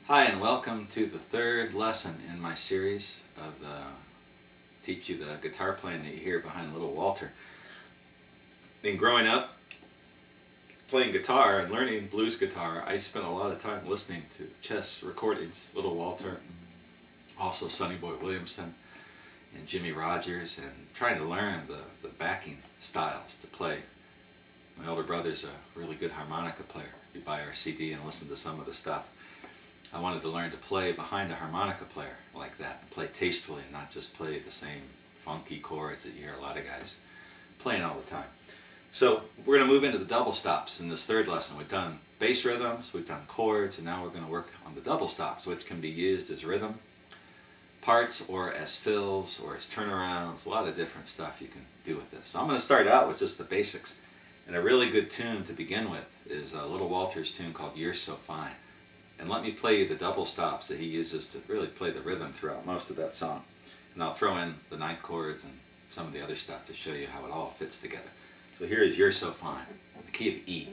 Hi, and welcome to the third lesson in my series of teach you the guitar playing that you hear behind Little Walter. In growing up, playing guitar and learning blues guitar, I spent a lot of time listening to chess recordings, Little Walter, also Sonny Boy Williamson and Jimmy Rogers, and trying to learn the backing styles to play. My older brother's a really good harmonica player. You buy our CD and listen to some of the stuff. I wanted to learn to play behind a harmonica player like that, and play tastefully and not just play the same funky chords that you hear a lot of guys playing all the time. So we're going to move into the double stops in this third lesson. We've done bass rhythms, we've done chords, and now we're going to work on the double stops, which can be used as rhythm parts or as fills or as turnarounds. A lot of different stuff you can do with this. So I'm going to start out with just the basics. And a really good tune to begin with is Little Walter's tune called You're So Fine. And let me play you the double stops that he uses to really play the rhythm throughout most of that song. And I'll throw in the ninth chords and some of the other stuff to show you how it all fits together. So here is You're So Fine, in the key of E.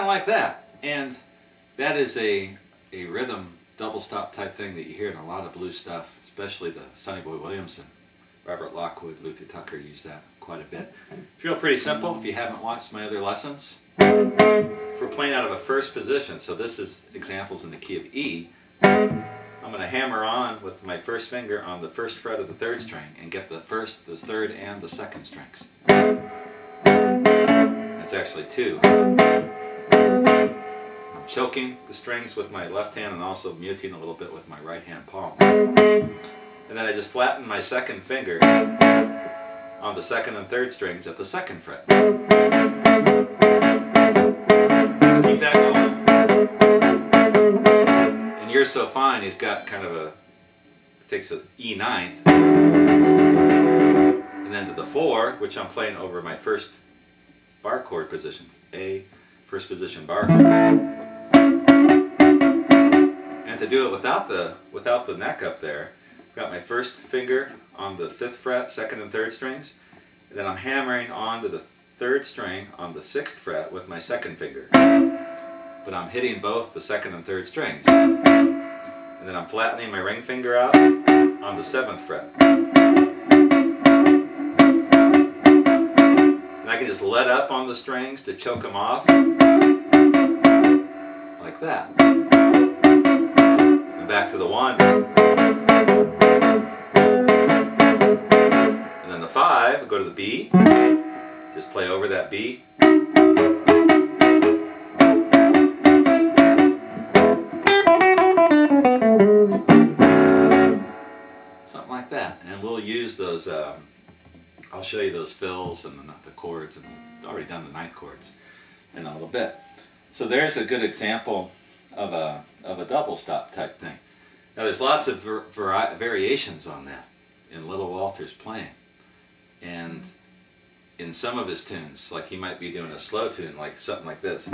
Like that, and that is a rhythm double stop type thing that you hear in a lot of blues stuff, especially the Sonny Boy Williamson. Robert Lockwood, Luther Tucker use that quite a bit. It's real pretty simple if you haven't watched my other lessons. If we're playing out of a first position, so this is examples in the key of E, I'm going to hammer on with my first finger on the first fret of the third string and get the first, the third, and the second strings. That's actually two. I'm choking the strings with my left hand and also muting a little bit with my right hand palm. And then I just flatten my second finger on the second and third strings at the second fret. Just keep that going. And You're So Fine, he's got kind of a, takes an E ninth, and then to the 4, which I'm playing over my first bar chord position, A, first position bar chord. And to do it without the neck up there, I've got my first finger on the 5th fret, 2nd and 3rd strings, and then I'm hammering onto the 3rd string on the 6th fret with my 2nd finger. But I'm hitting both the 2nd and 3rd strings. And then I'm flattening my ring finger out on the 7th fret. I can just let up on the strings to choke them off, like that. And back to the 1. And then the 5, go to the B, just play over that B. Something like that. And we'll use those I'll show you those fills and the chords, and I've already done the ninth chords in a little bit. So there's a good example of a double stop type thing. Now there's lots of variations on that in Little Walter's playing. And in some of his tunes, like he might be doing a slow tune, like something like this.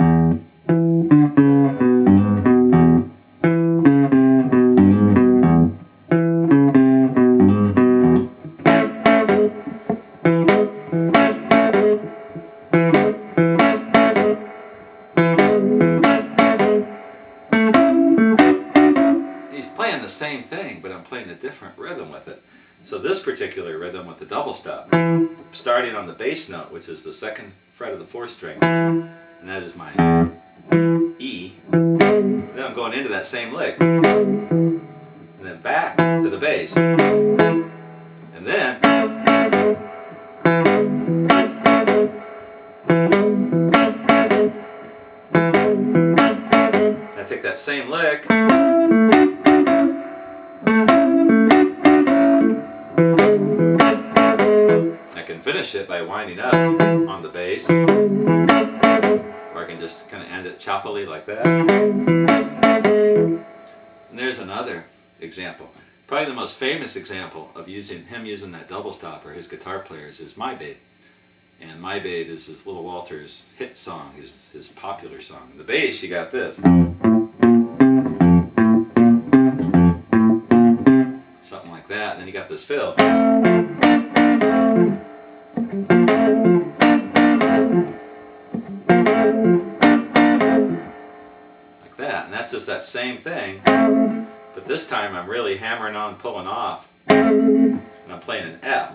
The same thing, but I'm playing a different rhythm with it. So this particular rhythm with the double stop, starting on the bass note, which is the 2nd fret of the 4th string, and that is my E, and then I'm going into that same lick, and then back to the bass, and then I take that same lick, finish it by winding up on the bass, or I can just kind of end it choppily like that. And there's another example. Probably the most famous example of him using that double stop, or his guitar players, is My Babe. And My Babe is his Little Walter's hit song, his popular song. In the bass, you got this. Something like that. And then you got this fill. Like that. And that's just that same thing. But this time I'm really hammering on, pulling off. And I'm playing an F.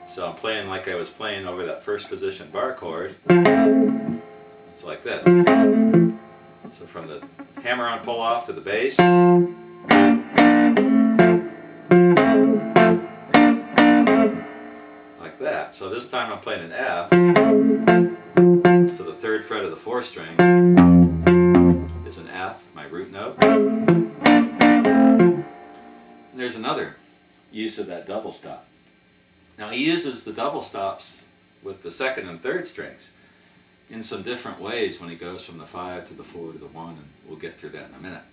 So I'm playing like I was playing over that first position bar chord. It's like this. So from the hammer on, pull off to the bass. Like that. So this time I'm playing an F. So the third fret of the fourth string is an F, my root note. And there's another use of that double stop. Now he uses the double stops with the second and third strings in some different ways when he goes from the 5 to the 4 to the 1, and we'll get through that in a minute.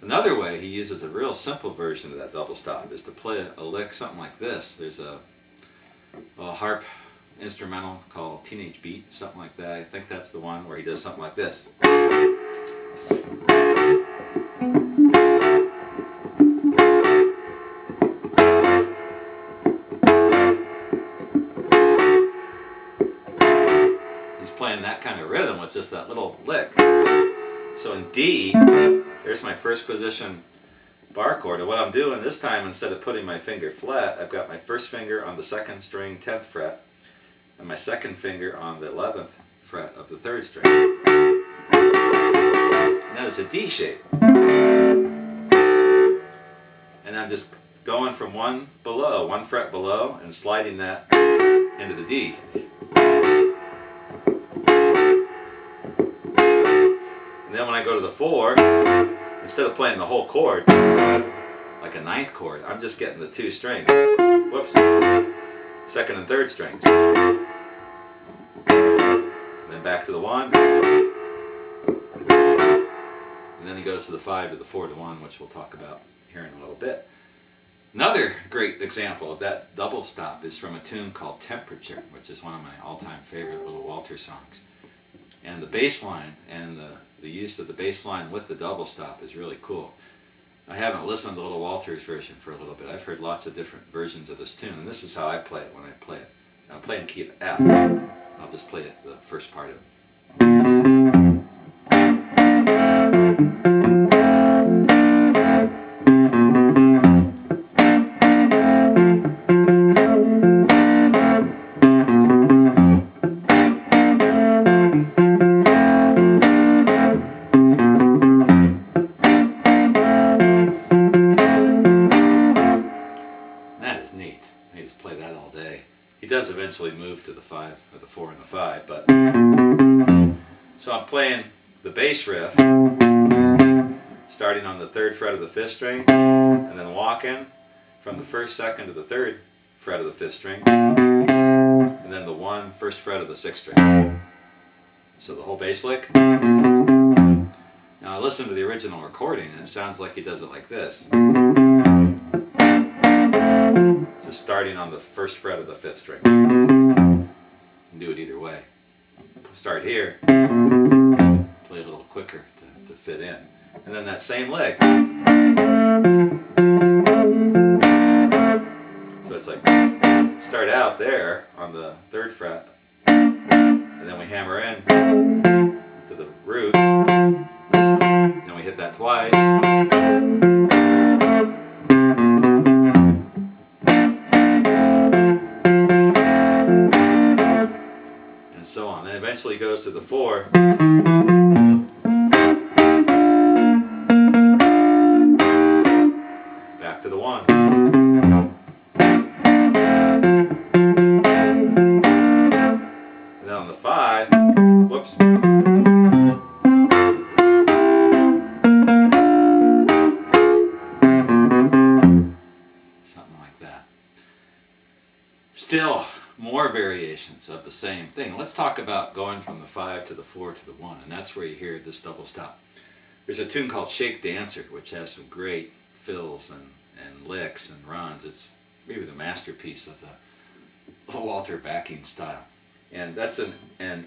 Another way he uses a real simple version of that double stop is to play a lick something like this. There's a harp instrumental called Teenage Beat, something like that. I think that's the one where he does something like this. Playing that kind of rhythm with just that little lick. So in D, there's my first position bar chord. And what I'm doing this time, instead of putting my finger flat, I've got my first finger on the second string 10th fret and my second finger on the 11th fret of the third string. And that is a D shape. And I'm just going from one fret below, and sliding that into the D. And then when I go to the 4, instead of playing the whole chord, like a ninth chord, I'm just getting the 2 strings. Whoops. Second and third strings. And then back to the 1. And then he goes to the 5 to the 4 to 1, which we'll talk about here in a little bit. Another great example of that double stop is from a tune called Temperature, which is one of my all-time favorite Little Walter songs. And the bass line and the use of the bass line with the double stop is really cool. I haven't listened to Little Walter's version for a little bit. I've heard lots of different versions of this tune, and this is how I play it when I play it. I'm playing key of F. I'll just play it, the first part of it. Eventually move to the 5 or the 4 and the 5, but so I'm playing the bass riff starting on the 3rd fret of the 5th string, and then walking from the 1st, 2nd to the 3rd fret of the 5th string, and then the 1st fret of the 6th string. So the whole bass lick. Now I listen to the original recording and it sounds like he does it like this. Just starting on the 1st fret of the 5th string. You can do it either way. Start here, play a little quicker to fit in. And then that same lick. So it's like, start out there on the 3rd fret, and then we hammer in to the root, then we hit that twice. So on. Then eventually goes to the 4. Back to the 1. And then on the 5, whoops. Something like that. Still more variations of the same thing. Let's talk about going from the 5 to the 4 to the 1, and that's where you hear this double stop. There's a tune called Shake Dancer, which has some great fills and licks and runs. It's maybe the masterpiece of the Walter backing style. And that's an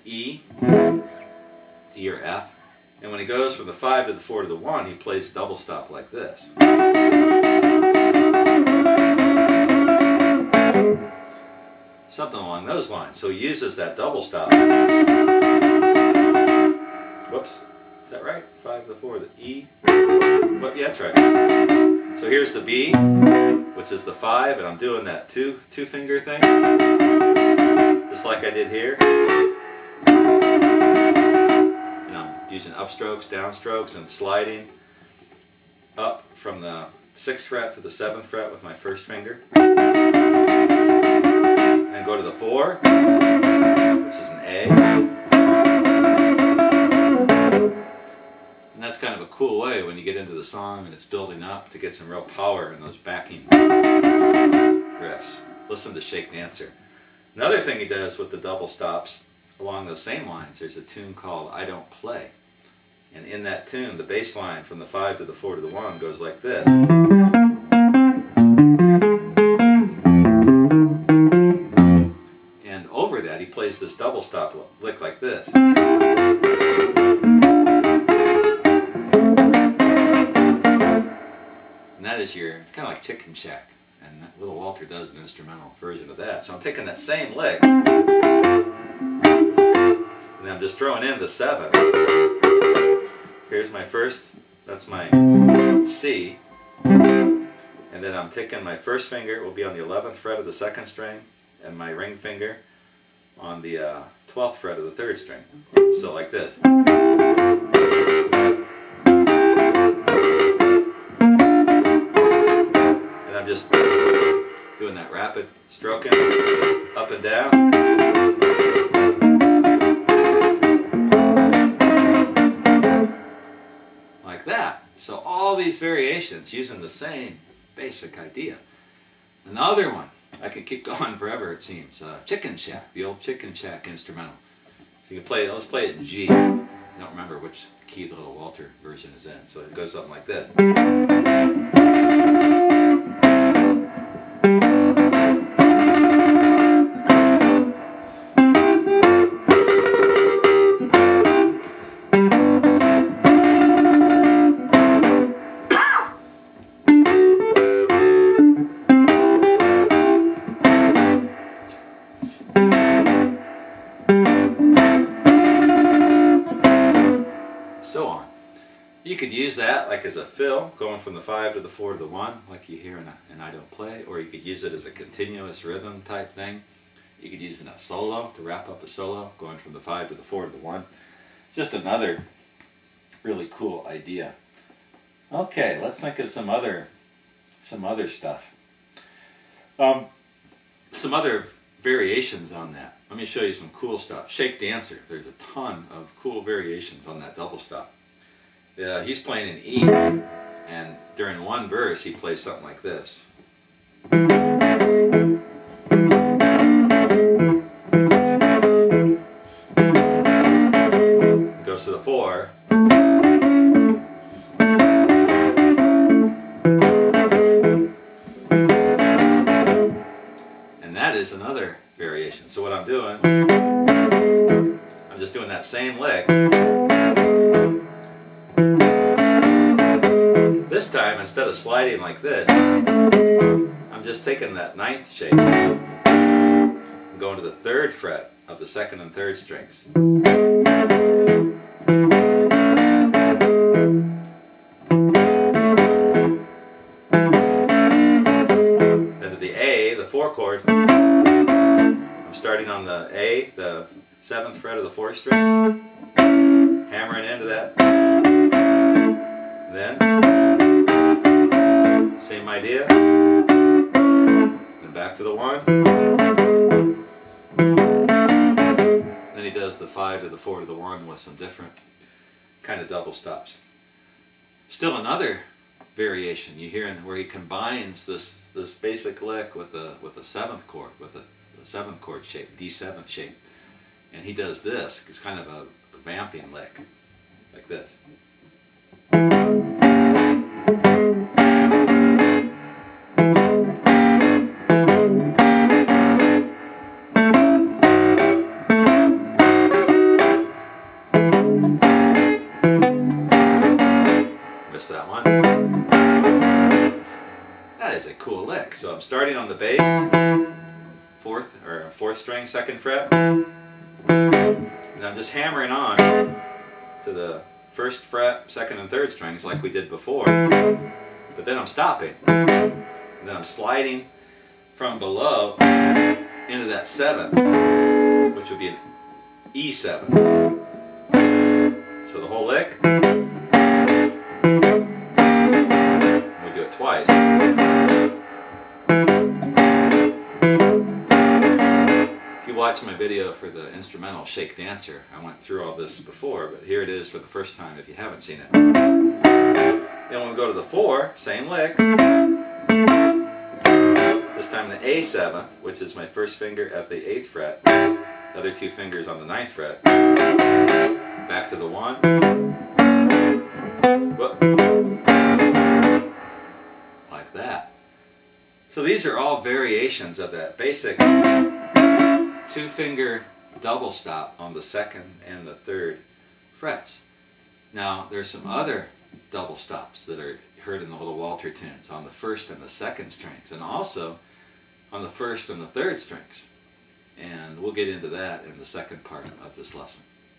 E, D or F. And when he goes from the 5 to the 4 to the 1, he plays double stop like this. Something along those lines. So he uses that double stop. Whoops. Is that right? 5 to the 4, the E. Well, yeah, that's right. So here's the B, which is the 5, and I'm doing that two finger thing, just like I did here. And I'm using upstrokes, downstrokes, and sliding up from the 6th fret to the 7th fret with my first finger. And go to the 4, which is an A. And that's kind of a cool way when you get into the song and it's building up to get some real power in those backing riffs. Listen to Shake Dancer. Another thing he does with the double stops along those same lines, there's a tune called I Don't Play. And in that tune, the bass line from the 5 to the 4 to the 1 goes like this. And over that, he plays this double stop lick like this. That is it's kind of like Chicken Shack, and Little Walter does an instrumental version of that. So I'm taking that same lick, and then I'm just throwing in the 7. Here's my first, that's my C, and then I'm taking my first finger, it will be on the 11th fret of the 2nd string, and my ring finger on the 12th fret of the 3rd string. So like this. I'm just doing that rapid stroking up and down. Like that. So all these variations using the same basic idea. Another one, I could keep going forever it seems, Chicken Shack, the old Chicken Shack instrumental. So you can play, let's play it in G. I don't remember which key the Little Walter version is in, so it goes something like this. So on. You could use that like as a fill, going from the 5 to the 4 to the 1, like you hear in I Don't Play, or you could use it as a continuous rhythm type thing. You could use it in a solo, to wrap up a solo, going from the 5 to the 4 to the 1. Just another really cool idea. Okay, let's think of some other stuff. Some other variations on that. Let me show you some cool stuff. Shake Dancer. There's a ton of cool variations on that double stop. He's playing in E, and during one verse he plays something like this. It goes to the 4. And that is another variation. So what I'm doing, I'm just doing that same lick. This time, instead of sliding like this, I'm just taking that 9th shape and going to the 3rd fret of the 2nd and 3rd strings. Then to the A, the 4 chord, I'm starting on the A, the 7th fret of the 4th string, hammering into that. Then, same idea, then back to the 1, then he does the 5 to the 4 to the 1 with some different kind of double stops. Still another variation you hear where he combines this basic lick with the 7th chord, with the 7th chord shape, D7 shape, and he does this. It's kind of a vamping lick, like this. So I'm starting on the bass, fourth string, 2nd fret, and I'm just hammering on to the 1st fret, 2nd and 3rd strings like we did before, but then I'm stopping, and then I'm sliding from below into that 7th, which would be an E7. So the whole lick, we do it twice. If you watch my video for the instrumental Shake Dancer, I went through all this before, but here it is for the first time if you haven't seen it. Then when we go to the 4, same lick. This time the A7th, which is my 1st finger at the 8th fret, the other 2 fingers on the 9th fret. Back to the 1. Whoop. Like that. So these are all variations of that basic 2-finger double stop on the 2nd and the 3rd frets. Now there's some other double stops that are heard in the little Walter tunes on the 1st and the 2nd strings, and also on the 1st and the 3rd strings. And we'll get into that in the second part of this lesson.